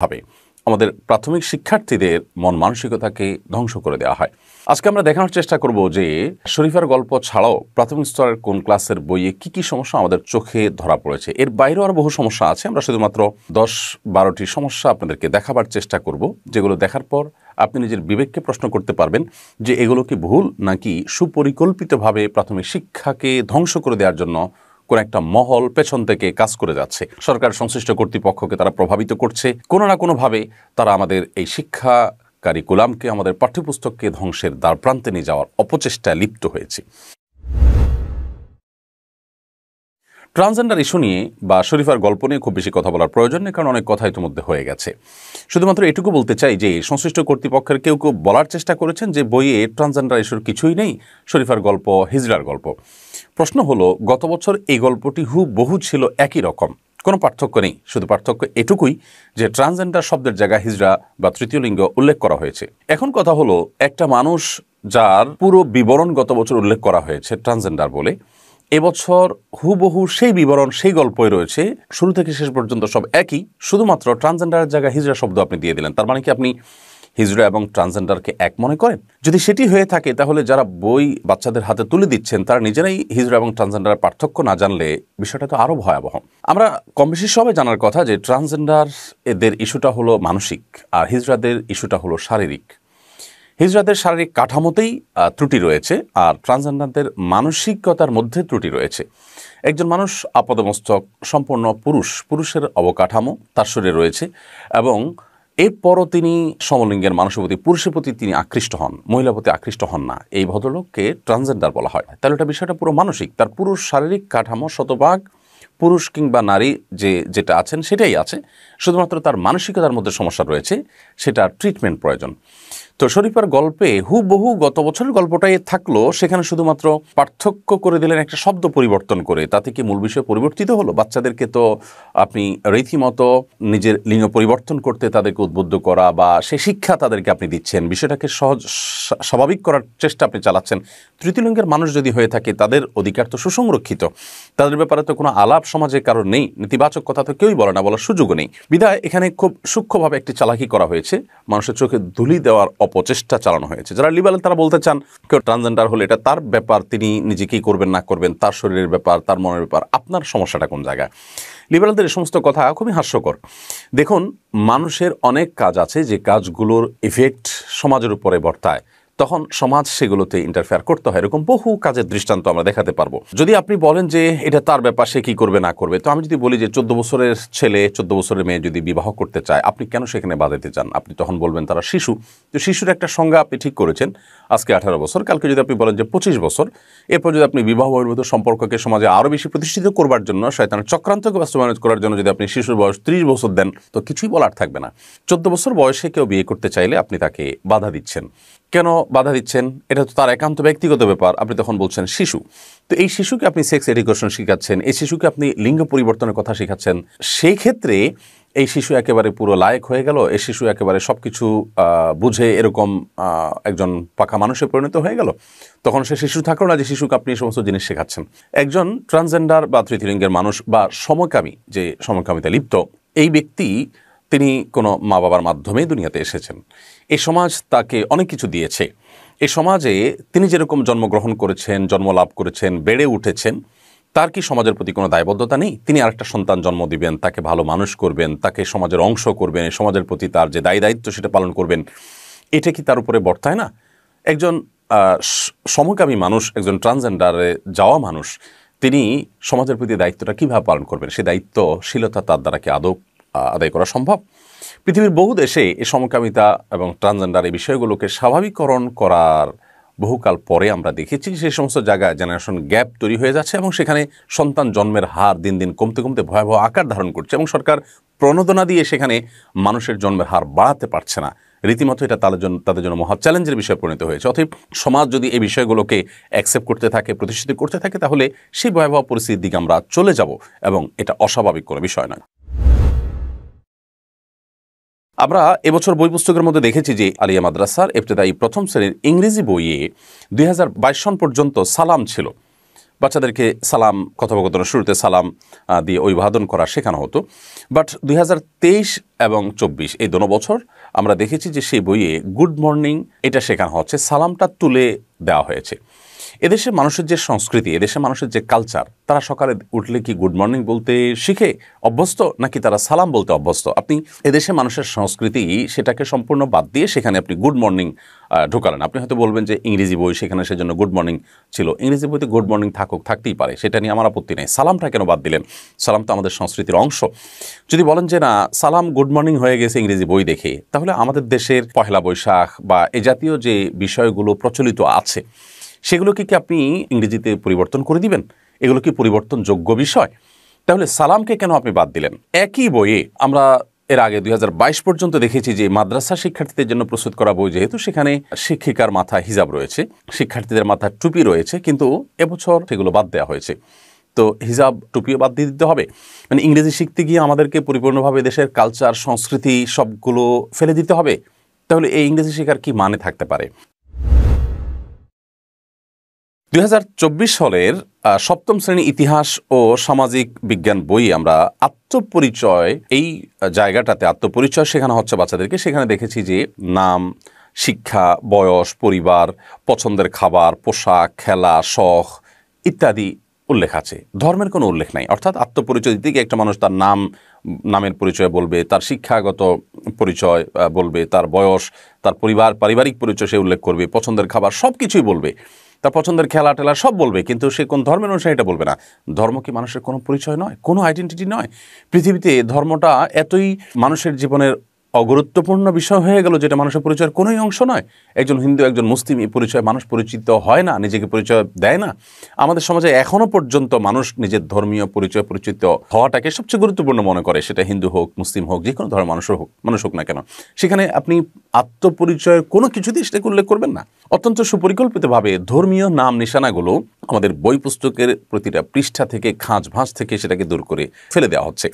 ভাবে আমাদের প্রাথমিক শিক্ষার্থীদের মন মানসিকতাকে ধ্বংস করে দেওয়া হয়। আজকে আমরা দেখানোর চেষ্টা করব যে শরীফার গল্প ছাড়াও প্রাথমিক স্তরের কোন ক্লাসের বইয়ে কি কি সমস্যা আমাদের চোখে ধরা পড়েছে। এর বাইরেও আরও বহু সমস্যা আছে। আমরা শুধুমাত্র 10-12টি সমস্যা আপনাদেরকে দেখাবার চেষ্টা করব, যেগুলো দেখার পর আপনি নিজের বিবেককে প্রশ্ন করতে পারবেন যে এগুলো কি ভুল নাকি সুপরিকল্পিতভাবে প্রাথমিক শিক্ষাকে ধ্বংস করে দেওয়ার জন্য কোন একটা মহল পেছন থেকে কাজ করে যাচ্ছে। সরকার সংশ্লিষ্ট কর্তৃপক্ষকে তারা প্রভাবিত করছে, কোনো না কোনোভাবে তারা আমাদের এই শিক্ষা কারিকুলামকে, আমাদের পাঠ্যপুস্তককে ধ্বংসের দ্বারপ্রান্তে নিয়ে যাওয়ার অপচেষ্টায় লিপ্ত হয়েছে। ট্রান্সজেন্ডার ইস্যু নিয়ে বা শরীফার গল্প নিয়ে খুব বেশি কথা বলার প্রয়োজন নেই, কারণ অনেক কথা ইতিমধ্যে হয়ে গেছে। শুধুমাত্র এটুকু বলতে চাই যে সংশ্লিষ্ট কর্তৃপক্ষের কেউ কেউ বলার চেষ্টা করেছেন যে বইয়ে ট্রান্সজেন্ডার ইস্যুর কিছুই নেই, শরীফার গল্প হিজড়ার গল্প। প্রশ্ন হলো, গত বছর এই গল্পটি হুবহু ছিল একই রকম, কোনো পার্থক্য নেই। শুধু পার্থক্য এটুকুই যে ট্রান্সজেন্ডার শব্দের জায়গায় হিজড়া বা তৃতীয় লিঙ্গ উল্লেখ করা হয়েছে। এখন কথা হলো, একটা মানুষ যার পুরো বিবরণ গত বছর উল্লেখ করা হয়েছে ট্রান্সজেন্ডার বলে, এবছর হুবহু সেই বিবরণ সেই গল্পই রয়েছে, শুরু থেকে শেষ পর্যন্ত সব একই, শুধুমাত্র ট্রান্সজেন্ডারের জায়গায় হিজড়া শব্দ আপনি দিয়ে দিলেন। তার মানে কি আপনি হিজড়া এবং ট্রান্সজেন্ডারকে এক মনে করেন? যদি সেটি হয়ে থাকে, তাহলে যারা বই বাচ্চাদের হাতে তুলে দিচ্ছেন তারা নিজেরাই হিজড়া এবং ট্রান্সজেন্ডারের পার্থক্য না জানলে বিষয়টা তো আরও ভয়াবহ। আমরা কম বেশি সবাই জানার কথা যে ট্রান্সজেন্ডার এদের ইস্যুটা হলো মানসিক, আর হিজড়াদের ইস্যুটা হলো শারীরিক। হিজড়াদের শারীরিক কাঠামোতেই ত্রুটি রয়েছে, আর ট্রান্সজেন্ডারদের মানসিকতার মধ্যে ত্রুটি রয়েছে। একজন মানুষ আপাদমস্তক সম্পূর্ণ পুরুষের অবকাঠামো তার শরীরে রয়েছে, এবং এরপরও তিনি সমলিঙ্গের মানুষের প্রতি, পুরুষের প্রতি তিনি আকৃষ্ট হন, মহিলার প্রতি আকৃষ্ট হন না। এই ভদ্রলোককে ট্রান্সজেন্ডার বলা হয়। তাহলে এটা বিষয়টা পুরো মানসিক। তার পুরো শারীরিক কাঠামো শতভাগ পুরুষ কিংবা নারী যেটা আছেন সেটাই আছে, শুধুমাত্র তার মানসিকতার মধ্যে সমস্যা রয়েছে, সেটা ট্রিটমেন্ট প্রয়োজন। তো শরীফার গল্পে হুবহু গত বছরের গল্পটাই থাকলো, সেখানে শুধুমাত্র পার্থক্য করে দিলেন একটা শব্দ পরিবর্তন করে। তাতে কি মূল বিষয় পরিবর্তিত হলো? বাচ্চাদেরকে তো আপনি রীতিমতো নিজের লিঙ্গ পরিবর্তন করতে তাদেরকে উদ্বুদ্ধ করা বা সে শিক্ষা তাদেরকে আপনি দিচ্ছেন, বিষয়টাকে স্বাভাবিক করার চেষ্টা আপনি চালাচ্ছেন। তৃতীয় লিঙ্গের মানুষ যদি হয়ে থাকে, তাদের অধিকার তো সুসংরক্ষিত, তাদের ব্যাপারে তো কোনো আলাপ সমাজে কারণ নেই, নেতিবাচক কথা তো কেউই বলে না, বলার সুযোগও নেই। বিধায় এখানে খুব সূক্ষ্মভাবে একটি চালাকি করা হয়েছে, মানুষের চোখে ধুলি দেওয়ার অপচেষ্টা চালানো হয়েছে। যারা লিবারেল তারা বলতে চান কেউ ট্রান্সজেন্ডার হলে এটা তার ব্যাপার, তিনি নিজেকেই করবেন না করবেন, তার শরীরের ব্যাপার, তার মনের ব্যাপার। আপনার সমস্যাটা কোন জায়গায়? লিবারেলদের এই সমস্ত কথা খুবই হাস্যকর। দেখুন, মানুষের অনেক কাজ আছে যে কাজগুলোর ইফেক্ট সমাজের উপরে বর্তায়, তখন সমাজ সেগুলোতে ইন্টারফেয়ার করতে হয়। এরকম বহু কাজের দৃষ্টান্ত আমরা দেখাতে পারবো। যদি আপনি বলেন যে এটা তার ব্যাপার, সে কি করবে না করবে, তো আমি যদি বলি যে 14 বছরের ছেলে 14 বছরের মেয়ে যদি বিবাহ করতে চায়, আপনি কেন সেখানে বাধা দিতে চান? আপনি তখন বলবেন তারা শিশু। তো শিশুর একটা সংজ্ঞা আপনি ঠিক করেছেন, আজকে 18 বছর, কালকে যদি আপনি বলেন যে 25 বছর, এরপর যদি আপনি বিবাহ বহির্ভূত সম্পর্ককে সমাজে আরও বেশি প্রতিষ্ঠিত করবার জন্য, শয়তানের চক্রান্তকে বাস্তবায়ন করার জন্য যদি আপনি শিশুর বয়স 30 বছর দেন, তো কিছুই বলার থাকবে না। 14 বছর বয়সে কেউ বিয়ে করতে চাইলে আপনি তাকে বাধা দিচ্ছেন। কেন বাধা দিচ্ছেন? এটা তো তার একান্ত ব্যক্তিগত ব্যাপার। আপনি তখন বলছেন শিশু। তো এই শিশুকে আপনি সেক্স এডুকেশন শেখাচ্ছেন, এই শিশুকে আপনি লিঙ্গ পরিবর্তনের কথা শেখাচ্ছেন। সেই ক্ষেত্রে এই শিশু একেবারে পুরো লায়ক হয়ে গেল, এই শিশু একেবারে সব কিছু বুঝে এরকম একজন পাকা মানুষে পরিণত হয়ে গেল। তখন সে শিশু থাকলো না যে শিশুকে আপনি এই সমস্ত জিনিস শেখাচ্ছেন। একজন ট্রান্সজেন্ডার বা তৃতীয় লিঙ্গের মানুষ বা সমকামী, যে সমকামিতা লিপ্ত, এই ব্যক্তি তিনি কোনো মা বাবার মাধ্যমেই দুনিয়াতে এসেছেন। এই সমাজ তাকে অনেক কিছু দিয়েছে। এই সমাজে তিনি যেরকম জন্মগ্রহণ করেছেন, জন্মলাভ করেছেন, বেড়ে উঠেছেন, তার কি সমাজের প্রতি কোনো দায়বদ্ধতা নেই? তিনি আরেকটা সন্তান জন্ম দিবেন, তাকে ভালো মানুষ করবেন, তাকে সমাজের অংশ করবেন, এই সমাজের প্রতি তার যে দায়িত্ব সেটা পালন করবেন। এটা কি তার উপরে বর্তায় না? একজন সমকামী মানুষ, একজন ট্রান্সজেন্ডারে যাওয়া মানুষ, তিনি সমাজের প্রতি দায়িত্বটা কীভাবে পালন করবেন? সে দায়িত্বশীলতা তার দ্বারা কি আদায় করা সম্ভব? পৃথিবীর বহু দেশে এই সমকামিতা এবং ট্রান্সজেন্ডার এই বিষয়গুলোকে স্বাভাবিকরণ করার বহুকাল পরে আমরা দেখেছি সেই সমস্ত জায়গায় জেনারেশন গ্যাপ তৈরি হয়ে যাচ্ছে, এবং সেখানে সন্তান জন্মের হার দিন দিন কমতে কমতে ভয়াবহ আকার ধারণ করছে, এবং সরকার প্রণোদনা দিয়ে সেখানে মানুষের জন্মের হার বাড়াতে পারছে না। রীতিমতো এটা তাদের জন্য মহা চ্যালেঞ্জের বিষয় পরিণত হয়েছে। অতএব সমাজ যদি এই বিষয়গুলোকে অ্যাকসেপ্ট করতে থাকে, প্রতিষ্ঠিত করতে থাকে, তাহলে সেই ভয়াবহ পরিস্থিতির দিকে আমরা চলে যাব, এবং এটা অস্বাভাবিক কোনো বিষয় নয়। আমরা এবছর বই পুস্তকের মধ্যে দেখেছি যে আলিয়া মাদ্রাসার ইবতেদায়ী প্রথম শ্রেণীর ইংরেজি বইয়ে 2022 সন পর্যন্ত সালাম ছিল। বাচ্চাদেরকে সালাম, কথোপকথনের শুরুতে সালাম দিয়ে অভিবাদন করা শেখানো হতো। বাট 2023 এবং 24 এই দোনো বছর আমরা দেখেছি যে সেই বইয়ে গুড মর্নিং এটা শেখানো হচ্ছে, সালামটা তুলে দেওয়া হয়েছে। এদেশের মানুষের যে সংস্কৃতি, এদেশের মানুষের যে কালচার, তারা সকালে উঠলে কি গুড মর্নিং বলতে শিখে অভ্যস্ত, নাকি তারা সালাম বলতে অভ্যস্ত? আপনি এদেশের মানুষের সংস্কৃতি সেটাকে সম্পূর্ণ বাদ দিয়ে সেখানে আপনি গুড মর্নিং ঢোকালেন। আপনি হয়তো বলবেন যে ইংরেজি বই, সেখানে সেজন্য গুড মর্নিং ছিল। ইংরেজি বইতে গুড মর্নিং থাকতেই পারে, সেটা নিয়ে আমার আপত্তি নেই। সালামটা কেন বাদ দিলেন? সালাম তো আমাদের সংস্কৃতির অংশ। যদি বলেন যে না, সালাম গুড মর্নিং হয়ে গেছে ইংরেজি বই দেখে, তাহলে আমাদের দেশের পহেলা বৈশাখ বা এ জাতীয় যে বিষয়গুলো প্রচলিত আছে সেগুলোকে কি আপনি ইংরেজিতে পরিবর্তন করে দিবেন? এগুলো কি পরিবর্তনযোগ্য বিষয়? তাহলে সালামকে কেন আপনি বাদ দিলেন? একই বইয়ে আমরা এর আগে 2022 পর্যন্ত দেখেছি যে মাদ্রাসা শিক্ষার্থীদের জন্য প্রস্তুত করা বই, যেহেতু সেখানে শিক্ষিকার মাথায় হিজাব রয়েছে, শিক্ষার্থীদের মাথায় টুপি রয়েছে, কিন্তু এবছর সেগুলো বাদ দেওয়া হয়েছে। তো হিজাব টুপিও বাদ দিয়ে দিতে হবে? মানে ইংরেজি শিখতে গিয়ে আমাদেরকে পরিপূর্ণভাবে দেশের কালচার, সংস্কৃতি সবগুলো ফেলে দিতে হবে? তাহলে এই ইংরেজি শেখার কি মানে থাকতে পারে? 2024 সালের সপ্তম শ্রেণী ইতিহাস ও সামাজিক বিজ্ঞান বই আমরা আত্মপরিচয়, এই জায়গাটাতে আত্মপরিচয় শেখানো হচ্ছে বাচ্চাদেরকে। সেখানে দেখেছি যে নাম, শিক্ষা, বয়স, পরিবার, পছন্দের খাবার, পোশাক, খেলা, শখ ইত্যাদি উল্লেখ আছে। ধর্মের কোনো উল্লেখ নাই। অর্থাৎ আত্মপরিচয় দিতে গিয়ে একটা মানুষ তার নামের পরিচয় বলবে, তার শিক্ষাগত পরিচয় বলবে, তার বয়স, তার পারিবারিক পরিচয় সে উল্লেখ করবে, পছন্দের খাবার সব কিছুই বলবে, তার পছন্দের খেলা টেলা সব বলবে, কিন্তু সে কোন ধর্মের অনুসারী এটা বলবে না। ধর্ম কি মানুষের কোনো পরিচয় নয়, কোনো আইডেন্টিটি নয়? পৃথিবীতে ধর্মটা এতই মানুষের জীবনের অগুরুত্বপূর্ণ বিষয় হয়ে গেল যেটা মানুষের পরিচয়ের কোনোই অংশ নয়। একজন হিন্দু, একজন মুসলিম, এই পরিচয় মানুষ পরিচিত হয় না, নিজেকে পরিচয় দেয় না। আমাদের সমাজে এখনও পর্যন্ত মানুষ নিজের ধর্মীয় পরিচয় পরিচিত হওয়াটাকে সবচেয়ে গুরুত্বপূর্ণ মনে করে, সেটা হিন্দু হোক, মুসলিম হোক, যে কোনো ধর্মের মানুষ হোক না কেন। সেখানে আপনি আত্মপরিচয়ের কোনো কিছুতেই সেটাকে উল্লেখ করবেন না। অত্যন্ত সুপরিকল্পিতভাবে ধর্মীয় নাম নিশানাগুলো আমাদের বই পুস্তকের প্রতিটা পৃষ্ঠা থেকে, খাঁজ ভাঁজ থেকে সেটাকে দূর করে ফেলে দেওয়া হচ্ছে।